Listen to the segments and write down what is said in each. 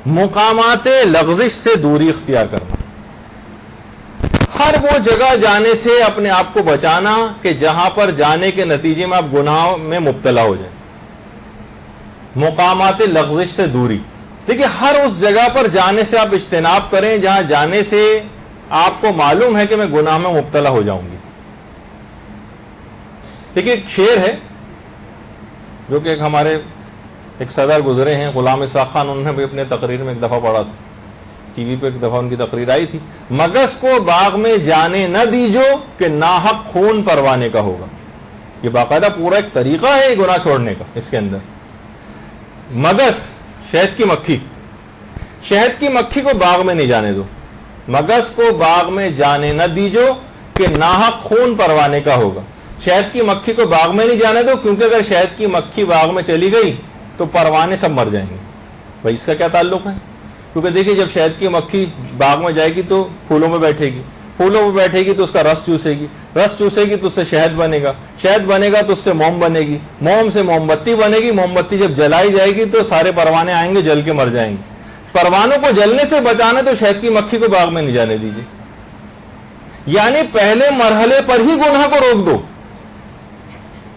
مقامات لغزش سے دوری اختیار کرنا، ہر وہ جگہ جانے سے اپنے آپ کو بچانا کہ جہاں پر جانے کے نتیجے میں آپ گناہوں میں مبتلا ہو جائیں۔ مقامات لغزش سے دوری، دیکھیے ہر اس جگہ پر جانے سے آپ اجتناب کریں جہاں جانے سے آپ کو معلوم ہے کہ میں گناہ میں مبتلا ہو جاؤں گی۔ دیکھیے ایک شعر ہے جو کہ ہمارے ایک صدر گزرے ہیں غلام اسحاق خان، انہوں نے بھی اپنے تقریر میں ایک دفعہ پڑھا تھا، ٹی وی پہ ایک دفعہ ان کی تقریر آئی تھی، مگس کو باغ میں جانے نہ دیجو کہ ناحق خون پروانے کا ہوگا۔ یہ باقاعدہ پورا ایک طریقہ ہے گناہ چھوڑنے کا۔ اس کے اندر مگس، شہد کی مکھی، شہد کی مکھی کو باغ میں نہیں جانے دو، مگس کو باغ میں جانے نہ دیجو کہ ناحق خون پروانے کا ہوگا۔ شہد کی مکھی کو باغ میں نہیں جانے دو، کیونکہ اگر شہد کی مکھی باغ میں چلی گئی تو پروانے سب مر جائیں گے۔ بھائی اس کا کیا تعلق ہے؟ کیونکہ دیکھیے جب شہد کی مکھی باغ میں جائے گی تو پھولوں میں بیٹھے گی، پھولوں میں بیٹھے گی تو اس کا رس چوسے گی، رس چوسے گی تو اس سے شہد بنے گا، شہد بنے گا تو اس سے موم بنے گی، موم سے موم بتی بنے گی، موم بتی جب جلائی جائے گی تو سارے پروانے آئیں گے، جل کے مر جائیں گے۔ پروانوں کو جلنے سے بچانا تو شہد کی مکھی کو باغ میں نہیں جانے دیجیے، یعنی پہلے مرحلے پر ہی گناہ کو روک دو۔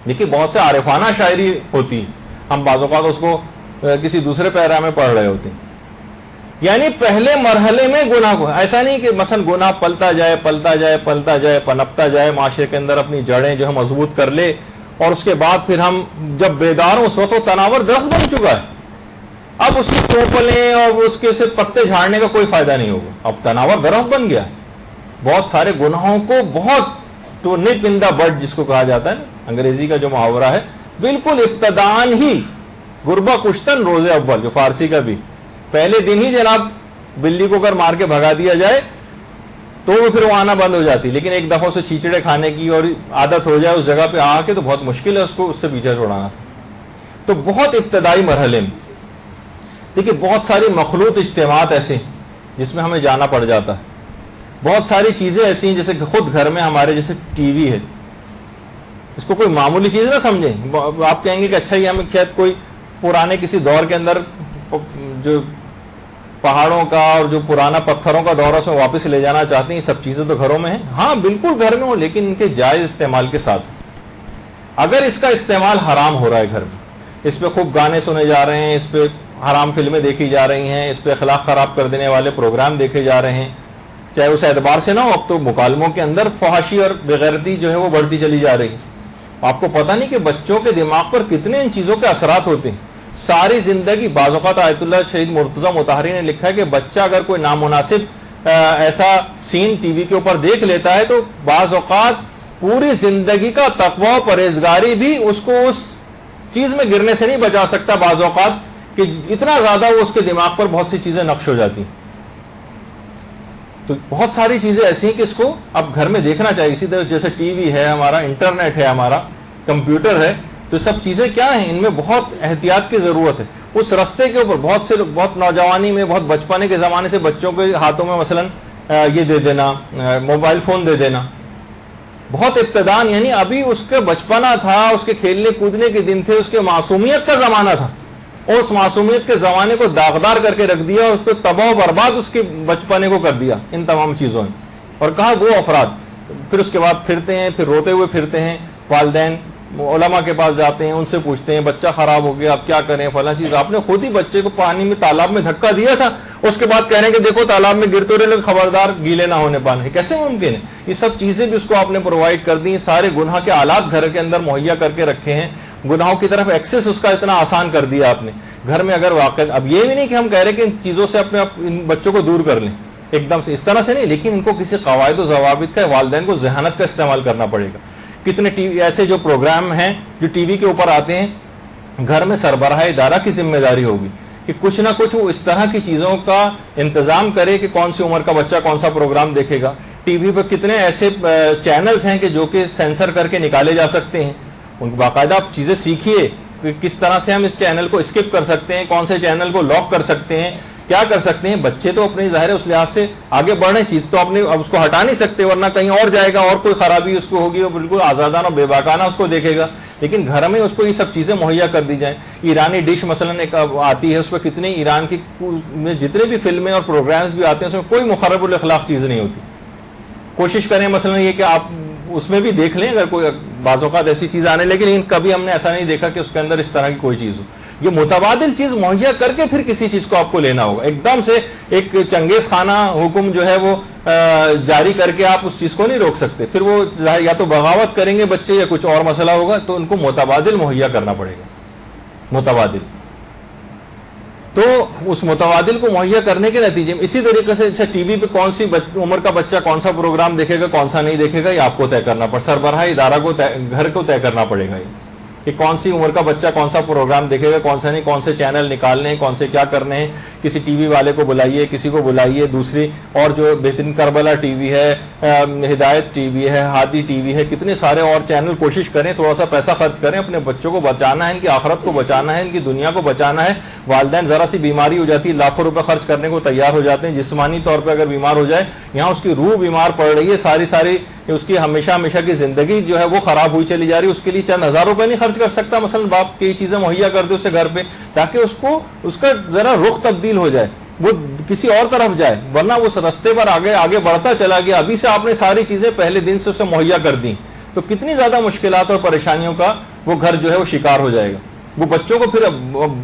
دیکھیے بہت سے عارفانہ شاعری ہوتی ہے، ہم بعض اوقات اس کو کسی دوسرے پیرا میں پڑھ رہے ہوتے ہیں، یعنی پہلے مرحلے میں گناہ کو، ایسا نہیں کہ مثلا گناہ پلتا جائے پلتا جائے پلتا جائے پنپتا جائے، معاشرے کے اندر اپنی جڑیں جو ہے مضبوط کر لے، اور اس کے بعد پھر ہم جب بیدار ہوں اس وقت وہ تناور درخت بن چکا ہے، اب اس کی ٹوپلیں اور اس کے سے پتے جھاڑنے کا کوئی فائدہ نہیں ہوگا، اب تناور درخت بن گیا ہے۔ بہت سارے گناہوں کو بہت ٹو نپ ان دا بڈ جس کو کہا جاتا ہے نا، انگریزی کا جو محاورہ ہے، بالکل ابتدان ہی غربہ کشتن روز اول، جو فارسی کا بھی، پہلے دن ہی جناب بلی کو اگر مار کے بھگا دیا جائے تو وہ پھر وہ آنا بند ہو جاتی، لیکن ایک دفعہ اسے چیچڑے کھانے کی اور عادت ہو جائے اس جگہ پہ آ کے تو بہت مشکل ہے اس کو اس سے پیچھا چھوڑانا۔ تو بہت ابتدائی مرحلے میں دیکھیے بہت ساری مخلوط اجتماعات ایسے جس میں ہمیں جانا پڑ جاتا ہے، بہت ساری چیزیں ایسی ہیں جیسے کہ خود گھر میں ہمارے جیسے ٹی وی ہے، اس کو کوئی معمولی چیز نہ سمجھیں۔ آپ کہیں گے کہ اچھا یہ ہمیں شاید کوئی پرانے کسی دور کے اندر جو پہاڑوں کا اور جو پرانا پتھروں کا دور ہے اس میں واپس لے جانا چاہتے ہیں، یہ سب چیزیں تو گھروں میں ہیں، ہاں بالکل گھر میں ہوں، لیکن ان کے جائز استعمال کے ساتھ۔ اگر اس کا استعمال حرام ہو رہا ہے گھر میں، اس پہ خوب گانے سنے جا رہے ہیں، اس پہ حرام فلمیں دیکھی جا رہی ہیں، اس پہ اخلاق خراب کر دینے والے پروگرام دیکھے جا رہے ہیں، چاہے اس اعتبار سے نہ ہو، اب تو مکالموں کے اندر فحاشی اور بغیرتی جو ہے وہ بڑھتی چلی جا رہی ہے۔ آپ کو پتہ نہیں کہ بچوں کے دماغ پر کتنے ان چیزوں کے اثرات ہوتے ہیں۔ ساری زندگی، بعض اوقات آیت اللہ شہید مرتضی مطہری نے لکھا ہے کہ بچہ اگر کوئی نامناسب ایسا سین ٹی وی کے اوپر دیکھ لیتا ہے تو بعض اوقات پوری زندگی کا تقوی و پرہیزگاری بھی اس کو اس چیز میں گرنے سے نہیں بچا سکتا، بعض اوقات کہ اتنا زیادہ وہ اس کے دماغ پر بہت سی چیزیں نقش ہو جاتی ہیں۔ تو بہت ساری چیزیں ایسی ہیں کہ اس کو اب گھر میں دیکھنا چاہیے۔ اسی طرح جیسے ٹی وی ہے ہمارا، انٹرنیٹ ہے ہمارا، کمپیوٹر ہے، تو سب چیزیں کیا ہیں، ان میں بہت احتیاط کی ضرورت ہے۔ اس رستے کے اوپر بہت سے لوگ بہت نوجوانی میں، بہت بچپنے کے زمانے سے بچوں کے ہاتھوں میں مثلا یہ دے دینا، موبائل فون دے دینا، بہت ابتدان، یعنی ابھی اس کا بچپنا تھا، اس کے کھیلنے کودنے کے دن تھے، اس کے معصومیت کا زمانہ تھا، اور اس معصومیت کے زمانے کو داغدار کر کے رکھ دیا، اس کو تباہ و برباد اس کے بچپنے کو کر دیا ان تمام چیزوں نے، اور کہا وہ افراد پھر اس کے بعد پھرتے ہیں، پھر روتے ہوئے پھرتے ہیں، والدین علماء کے پاس جاتے ہیں، ان سے پوچھتے ہیں بچہ خراب ہو گیا اب کیا کریں، فلاں چیز، آپ نے خود ہی بچے کو پانی میں تالاب میں دھکا دیا تھا، اس کے بعد کہہ رہے ہیں کہ دیکھو تالاب میں گرتے رہے، خبردار گیلے نہ ہونے پانے، کیسے ممکن ہے؟ یہ سب چیزیں بھی اس کو آپ نے پرووائڈ کر دی، سارے گناہ کے آلات گھر کے اندر مہیا کر کے رکھے ہیں، گناہوں کی طرف ایکسس اس کا اتنا آسان کر دیا آپ نے گھر میں۔ اگر واقع اب یہ بھی نہیں کہ ہم کہہ رہے کہ ان چیزوں سے اپنے ان بچوں کو دور کر لیں ایک دم سے، اس طرح سے نہیں، لیکن ان کو کسی قواعد و ضوابط کا، والدین کو ذہانت کا استعمال کرنا پڑے گا۔ کتنے ٹی وی ایسے جو پروگرام ہیں جو ٹی وی کے اوپر آتے ہیں، گھر میں سربراہ ادارہ کی ذمہ داری ہوگی کہ کچھ نہ کچھ وہ اس طرح کی چیزوں کا انتظام کرے کہ کون سی عمر کا بچہ کون سا پروگرام دیکھے گا۔ ٹی وی پر کتنے ایسے چینلز ہیں کہ جو کہ سینسر کر کے نکالے جا سکتے ہیں، ان کو باقاعدہ آپ چیزیں سیکھیے کہ کس طرح سے ہم اس چینل کو اسکپ کر سکتے ہیں، کون سے چینل کو لاک کر سکتے ہیں، کیا کر سکتے ہیں۔ بچے تو اپنی ظاہر ہے اس لحاظ سے آگے بڑھنے، چیز تو اپنے اب اس کو ہٹا نہیں سکتے، ورنہ کہیں اور جائے گا اور کوئی خرابی اس کو ہوگی، وہ بالکل آزادانہ بے باکانہ اس کو دیکھے گا۔ لیکن گھر میں اس کو یہ سب چیزیں مہیا کر دی جائیں. ایرانی ڈش مثلا ایک آتی ہے, اس پہ کتنے ایران کی میں جتنے بھی فلمیں اور پروگرامز بھی آتے ہیں اس میں کوئی مخرب الاخلاق چیز نہیں ہوتی. کوشش کریں مثلا یہ کہ آپ اس میں بھی دیکھ لیں اگر کوئی بعض اوقات ایسی چیز آنے لگی, لیکن کبھی ہم نے ایسا نہیں دیکھا کہ اس کے اندر اس طرح کی کوئی چیز ہو. یہ متبادل چیز مہیا کر کے پھر کسی چیز کو آپ کو لینا ہوگا. ایک دم سے ایک چنگیز خانہ حکم جو ہے وہ جاری کر کے آپ اس چیز کو نہیں روک سکتے. پھر وہ یا تو بغاوت کریں گے بچے یا کچھ اور مسئلہ ہوگا, تو ان کو متبادل مہیا کرنا پڑے گا. متبادل تو اس متبادل کو مہیا کرنے کے نتیجے میں اسی طریقے سے اچھا ٹی وی پہ کون سی عمر کا بچہ کون سا پروگرام دیکھے گا کون سا نہیں دیکھے گا, یہ آپ کو طے کرنا پڑے, سربراہ ادارہ کو گھر کو طے کرنا پڑے گا یہ کہ کون سی عمر کا بچہ کون سا پروگرام دیکھے گا کون سا نہیں, کون سے چینل نکالنے ہیں, کون سے کیا کرنے ہیں. کسی ٹی وی والے کو بلائیے, کسی کو بلائیے, دوسری اور جو بہترین کربلا ٹی وی ہے, ہدایت ٹی وی ہے, ہادی ٹی وی ہے, کتنے سارے اور چینل. کوشش کریں تھوڑا سا پیسہ خرچ کریں, اپنے بچوں کو بچانا ہے, ان کی آخرت کو بچانا ہے, ان کی دنیا کو بچانا ہے. والدین ذرا سی بیماری ہو جاتی ہے لاکھوں روپے خرچ کرنے کو تیار ہو جاتے ہیں. جسمانی طور پہ اگر بیمار ہو جائے, یہاں اس کی روح بیمار پڑ رہی ہے, ساری اس کی ہمیشہ کی زندگی جو ہے وہ خراب ہوئی چلی جا رہی ہے. اس کے لیے چند ہزار روپے نہیں خرچ کر سکتا مثلا باپ کی چیزیں مہیا کر دے اسے گھر پہ, تاکہ اس کا ذرا رخ تبدیل ہو جائے, وہ کسی اور طرف جائے, ورنہ اس رستے پر آگے بڑھتا چلا گیا. ابھی سے آپ نے ساری چیزیں پہلے دن سے اسے مہیا کر دی تو کتنی زیادہ مشکلات اور پریشانیوں کا وہ گھر جو ہے وہ شکار ہو جائے گا. وہ بچوں کو پھر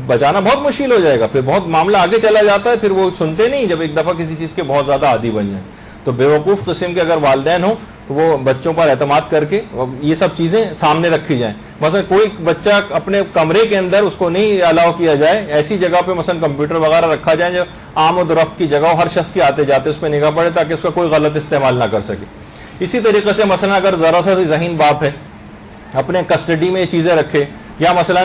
بچانا بہت مشکل ہو جائے گا, پھر بہت معاملہ آگے چلا جاتا ہے, پھر وہ سنتے نہیں جب ایک دفعہ کسی چیز کے بہت زیادہ عادی بن جائیں. تو بے وقوف قسم کے اگر والدین ہوں تو وہ بچوں پر اعتماد کر کے یہ سب چیزیں سامنے رکھی جائیں. مثلا کوئی بچہ اپنے کمرے کے اندر اس کو نہیں الاؤ کیا جائے, ایسی جگہ پہ مثلا کمپیوٹر وغیرہ رکھا جائے جو آمد و رفت کی جگہ ہو, ہر شخص کی آتے جاتے اس پہ نگاہ پڑے تاکہ اس کا کوئی غلط استعمال نہ کر سکے. اسی طریقے سے مثلا اگر ذرا سا بھی ذہین باپ ہے اپنے کسٹڈی میں یہ چیزیں رکھے, یا مثلا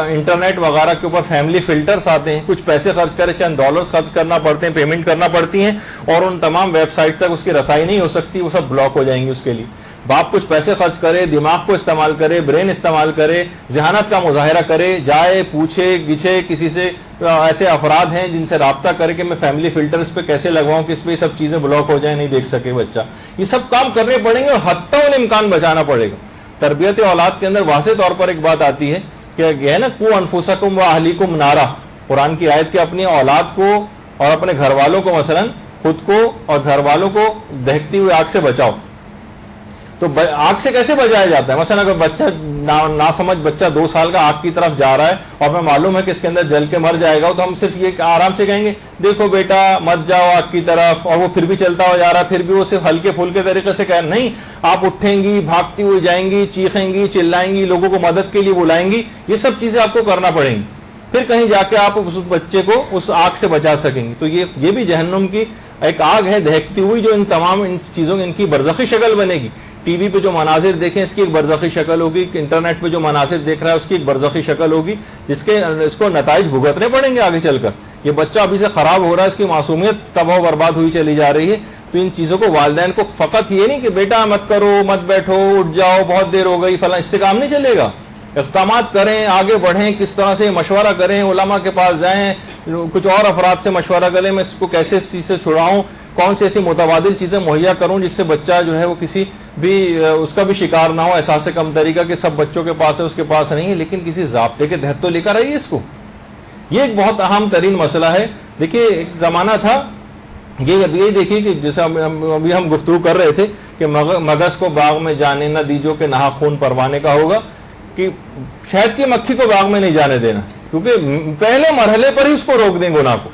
انٹرنیٹ وغیرہ کے اوپر فیملی فلٹرز آتے ہیں, کچھ پیسے خرچ کرے, چند ڈالرز خرچ کرنا پڑتے ہیں, پیمنٹ کرنا پڑتی ہیں, اور ان تمام ویب سائٹ تک اس کی رسائی نہیں ہو سکتی, وہ سب بلاک ہو جائیں گی. اس کے لیے باپ کچھ پیسے خرچ کرے, دماغ کو استعمال کرے, برین استعمال کرے, ذہانت کا مظاہرہ کرے, جائے پوچھے گچھے کسی سے, ایسے افراد ہیں جن سے رابطہ کرے کہ میں فیملی فلٹر اس پہ کیسے لگواؤں کہ اس پہ یہ سب چیزیں بلاک ہو جائیں, نہیں دیکھ سکے بچہ. یہ سب کام کرنے پڑیں گے اور حتی الامکان بچانا پڑے گا. تربیت اولاد کے اندر واضح طور پر ایک بات آتی ہے کہ یہ ہے نا قو انفسکم و اہلیکم نارا, قرآن کی آیت کہ اپنی اولاد کو اور اپنے گھر والوں کو مثلا خود کو اور گھر والوں کو دہکتی ہوئی آگ سے بچاؤ. تو آگ سے کیسے بچایا جاتا ہے؟ مثلا اگر بچہ ناسمجھ بچہ 2 سال کا آگ کی طرف جا رہا ہے اور ہمیں معلوم ہے کہ اس کے اندر جل کے مر جائے گا, تو ہم صرف یہ آرام سے کہیں گے دیکھو بیٹا مت جاؤ آگ کی طرف, اور وہ پھر بھی چلتا ہو جا رہا ہے, پھر بھی وہ صرف ہلکے پھلکے طریقے سے کہیں نہیں, آپ اٹھیں گی, بھاگتی ہوئی جائیں گی, چیخیں گی, چلائیں گی, لوگوں کو مدد کے لیے بلائیں گی. یہ سب چیزیں آپ کو کرنا پڑیں گی, پھر کہیں جا کے آپ اس بچے کو اس آگ سے بچا سکیں گے. تو یہ بھی جہنم کی ایک آگ ہے دہکتی ہوئی, جو ان تمام ان چیزوں کی ان کی برزخی شکل بنے گی. ٹی وی پہ جو مناظر دیکھیں اس کی ایک برزخی شکل ہوگی, انٹرنیٹ پہ جو مناظر دیکھ رہا ہے اس کی ایک برزخی شکل ہوگی, اس کو نتائج بھگتنے پڑیں گے آگے چل کر. یہ بچہ ابھی سے خراب ہو رہا ہے, اس کی معصومیت تباہ و برباد ہوئی چلی جا رہی ہے. تو ان چیزوں کو والدین کو فقط یہ نہیں کہ بیٹا مت کرو, مت بیٹھو, اٹھ جاؤ, بہت دیر ہو گئی فلاں, اس سے کام نہیں چلے گا. اقدامات کریں, آگے بڑھیں, کس طرح سے مشورہ کریں, علماء کے پاس جائیں, کچھ اور افراد سے مشورہ کریں, میں اس کو کیسے اس چیز سے چھڑاؤں, کون سی ایسی متبادل چیزیں مہیا کروں جس سے بچہ جو ہے وہ کسی بھی اس کا بھی شکار نہ ہو احساس کم طریقہ کہ سب بچوں کے پاس ہے اس کے پاس نہیں ہے, لیکن کسی ضابطے کے تحت تو لے کر آئیے اس کو. یہ ایک بہت اہم ترین مسئلہ ہے. دیکھیے ایک زمانہ تھا, یہ دیکھیے کہ جیسے ابھی ہم گفتگو کر رہے تھے کہ مگس کو باغ میں جانے نہ دیجو کہ نہا خون پروانے کا ہوگا, کہ شہد کی مکھی کو باغ میں نہیں جانے دینا, کیونکہ پہلے مرحلے پر ہی اس کو روک دیں گناہ کو,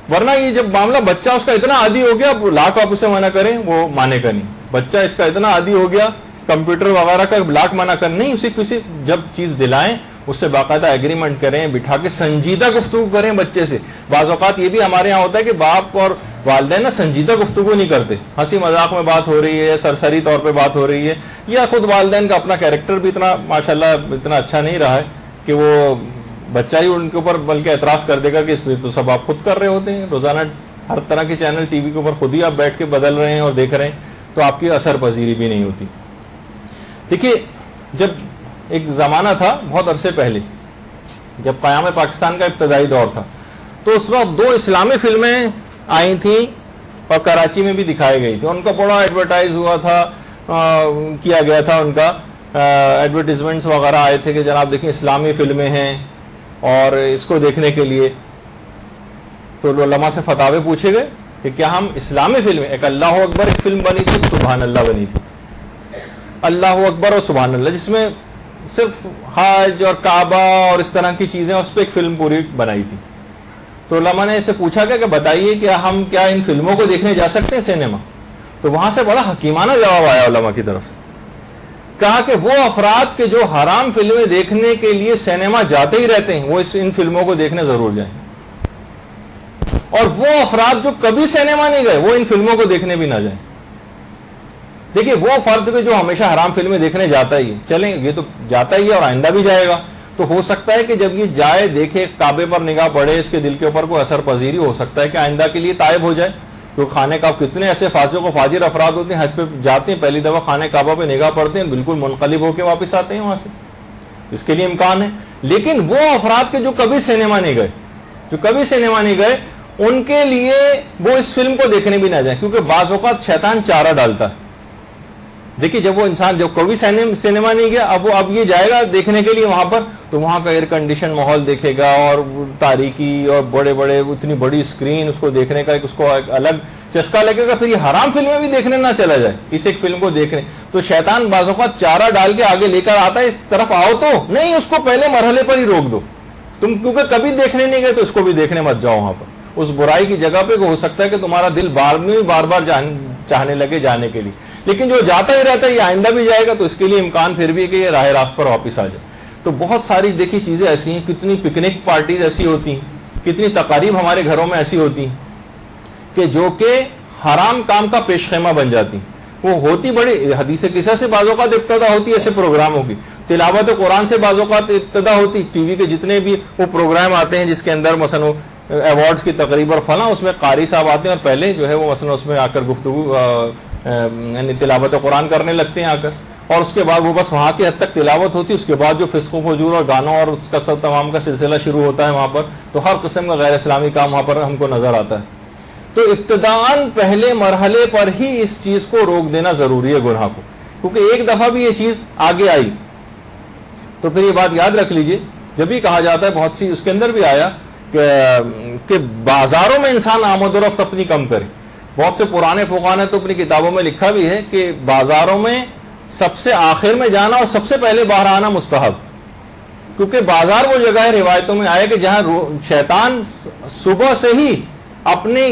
ورنہ یہ جب معاملہ بچہ اس کا اتنا عادی ہو گیا, لاکھ آپ اسے منع کریں وہ مانے گا نہیں. بچہ اس کا اتنا عادی ہو گیا کمپیوٹر وغیرہ کا, لاکھ منع کر نہیں, اسے کسی جب چیز دلائیں اس سے باقاعدہ ایگریمنٹ کریں, بٹھا کے سنجیدہ گفتگو کریں بچے سے. بعض اوقات یہ بھی ہمارے یہاں ہوتا ہے کہ باپ اور والدین سنجیدہ گفتگو نہیں کرتے, ہنسی مذاق میں بات ہو رہی ہے, سرسری طور پہ بات ہو رہی ہے, یا خود والدین کا اپنا کیریکٹر بھی اتنا ماشاءاللہ اتنا اچھا نہیں رہا ہے کہ وہ بچہ ہی ان کے اوپر بلکہ اعتراض کر دے گا کہ اس لیے تو سب آپ خود کر رہے ہوتے ہیں, روزانہ ہر طرح کے چینل ٹی وی کے اوپر خود ہی آپ بیٹھ کے بدل رہے ہیں اور دیکھ رہے ہیں, تو آپ کی اثر پذیری بھی نہیں ہوتی. دیکھیے جب ایک زمانہ تھا بہت عرصے پہلے جب قیام پاکستان کا ابتدائی دور تھا, تو اس وقت 2 اسلامی فلمیں آئی تھیں اور کراچی میں بھی دکھائی گئی تھی, ان کا بڑا ایڈورٹائز ہوا تھا, کیا گیا تھا ان کا, ایڈورٹیزمنٹس وغیرہ آئے تھے کہ جناب دیکھیں اسلامی فلمیں ہیں اور اس کو دیکھنے کے لیے تو علماء سے فتاوے پوچھے گئے کہ کیا ہم اسلامی فلمیں، ایک اللہ اکبر ایک فلم بنی تھی، سبحان اللہ بنی تھی، اللہ اکبر اور سبحان اللہ، جس میں صرف حج اور کعبہ اور اس طرح کی چیزیں، اس پہ ایک فلم پوری بنائی تھی. تو علماء نے اسے پوچھا کہ بتائیے کہ ہم کیا ان فلموں کو دیکھنے جا سکتے ہیں سینما؟ تو وہاں سے بڑا حکیمانہ جواب آیا علماء کی طرف سے. کہا کہ وہ افراد کے جو حرام فلمیں دیکھنے کے لیے سینما جاتے ہی رہتے ہیں وہ ان فلموں کو دیکھنے ضرور جائیں، اور وہ افراد جو کبھی سینما نہیں گئے وہ ان فلموں کو دیکھنے بھی نہ جائیں. دیکھیے وہ فرد جو ہمیشہ حرام فلمیں دیکھنے جاتا ہی ہے، چلیں یہ تو جاتا ہی ہے اور آئندہ بھی جائے گا، تو ہو سکتا ہے کہ جب یہ جائے دیکھے کعبے پر نگاہ پڑے اس کے دل کے اوپر کوئی اثر پذیری ہو سکتا ہے کہ آئندہ کے لیے تائب ہو جائے. تو خانہ کعبہ کتنے ایسے فاسق و فاجر افراد ہوتے ہیں، حج پہ جاتے ہیں پہلی دفعہ خانہ کعبہ پہ نگاہ پڑتے ہیں بالکل منقلب ہو کے واپس آتے ہیں وہاں سے، اس کے لیے امکان ہے. لیکن وہ افراد کے جو کبھی سینما نہیں گئے ان کے لیے وہ اس فلم کو دیکھنے بھی نہ جائیں، کیونکہ بعض اوقات شیطان چارہ ڈالتا ہے. دیکھیے جب وہ انسان جب کبھی سینما نہیں گیا اب یہ جائے گا دیکھنے کے لیے وہاں پر، تو وہاں کا ایئر کنڈیشن ماحول دیکھے گا اور تاریکی اور بڑے بڑے اتنی بڑی اسکرین، اس کو دیکھنے کا اس کو ایک الگ چسکا لگے گا. پھر یہ حرام فلمیں بھی دیکھنے نہ چلا جائے اس ایک فلم کو دیکھنے. تو شیطان بعض اوقات چارہ ڈال کے آگے لے کر آتا ہے، اس طرف آؤ تو نہیں، اس کو پہلے مرحلے پر ہی روک دو تم، کیونکہ کبھی دیکھنے نہیں گئے تو اس کو بھی دیکھنے مت جاؤ وہاں پر، اس برائی کی جگہ پہ ہو سکتا ہے کہ تمہارا دل بار بار چاہنے لگے جانے کے لیے. لیکن جو جاتا ہی رہتا ہے یہ آئندہ بھی جائے گا، تو اس کے لیے امکان پھر بھی ہے کہ یہ راہ راست پر واپس آ جائے. تو بہت ساری دیکھی چیزیں ایسی ہیں، کتنی پکنک پارٹیز ایسی ہوتی ہیں، کتنی تقاریب ہمارے گھروں میں ایسی ہوتی ہیں کہ جو کہ حرام کام کا پیش خیمہ بن جاتی ہیں. وہ ہوتی بڑی حدیث قصہ سے بعض اوقات ابتدا ہوتی ہے ایسے پروگراموں کی، تلاوت قرآن سے بعض اوقات ابتدا ہوتی. ٹی وی کے جتنے بھی وہ پروگرام آتے ہیں جس کے اندر مثلا ایوارڈز کی تقریب اور فلاں، اس میں قاری صاحب آتے ہیں اور پہلے جو ہے وہ مثلا اس میں آ کر گفتگو یعنی تلاوت قرآن کرنے لگتے ہیں آ کر، اور اس کے بعد وہ بس وہاں کی حد تک تلاوت ہوتی ہے، اس کے بعد جو فسق و فجور اور گانوں اور اس کا سب تمام کا سلسلہ شروع ہوتا ہے وہاں پر. تو ہر قسم کا غیر اسلامی کام وہاں پر ہم کو نظر آتا ہے. تو ابتداءً پہلے مرحلے پر ہی اس چیز کو روک دینا ضروری ہے گناہ کو، کیونکہ ایک دفعہ بھی یہ چیز آگے آئی تو پھر یہ بات یاد رکھ لیجئے. جب بھی کہا جاتا ہے بہت سی اس کے اندر بھی آیا کہ بازاروں میں انسان آمد و رفت اپنی کم کرے. بہت سے پرانے فقہا نے تو اپنی کتابوں میں لکھا بھی ہے کہ بازاروں میں سب سے آخر میں جانا اور سب سے پہلے باہر آنا مستحب، کیونکہ بازار وہ جگہ ہے روایتوں میں آیا کہ جہاں شیطان صبح سے ہی اپنی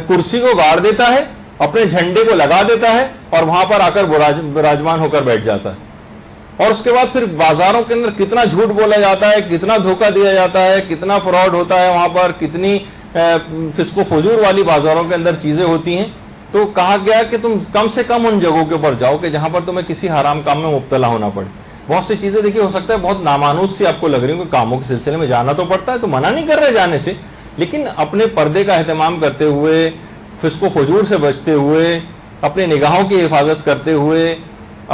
کرسی کو گاڑ دیتا ہے، اپنے جھنڈے کو لگا دیتا ہے اور وہاں پر آ کر براجمان ہو کر بیٹھ جاتا ہے. اور اس کے بعد پھر بازاروں کے اندر کتنا جھوٹ بولا جاتا ہے، کتنا دھوکہ دیا جاتا ہے، کتنا فراڈ ہوتا ہے وہاں پر، کتنی فسق و فجور والی بازاروں کے اندر چیزیں ہوتی ہیں. تو کہا گیا کہ تم کم سے کم ان جگہوں کے اوپر جاؤ کہ جہاں پر تمہیں کسی حرام کام میں مبتلا ہونا پڑے. بہت سی چیزیں دیکھیے ہو سکتا ہے بہت نامانوس سی آپ کو لگ رہی ہوں کہ کاموں کے سلسلے میں جانا تو پڑتا ہے، تو منع نہیں کر رہے جانے سے، لیکن اپنے پردے کا اہتمام کرتے ہوئے، فسق و فجور سے بچتے ہوئے، اپنے نگاہوں کی حفاظت کرتے ہوئے،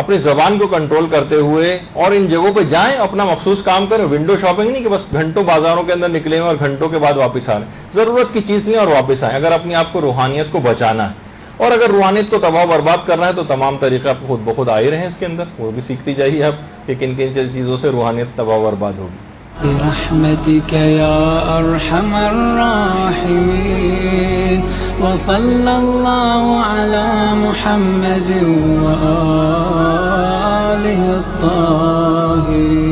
اپنی زبان کو کنٹرول کرتے ہوئے، اور ان جگہوں پہ جائیں، اپنا مخصوص کام کریں. ونڈو شاپنگ نہیں کہ بس گھنٹوں بازاروں کے اندر نکلے ہیں اور گھنٹوں کے بعد واپس آ رہے ہیں، ضرورت کی چیز نہیں اور واپس آئیں. اگر اپنے آپ کو روحانیت کو بچانا ہے اور اگر روحانیت کو تباہ برباد کرنا ہے تو تمام طریقے آپ خود بخود آئے رہے ہیں اس کے اندر، وہ بھی سیکھتی جائیے آپ کہ کن کن چیزوں سے روحانیت تباہ برباد ہوگی. برحمتك يا أرحم الراحمين وصلى الله على محمد وآله الطاهرين.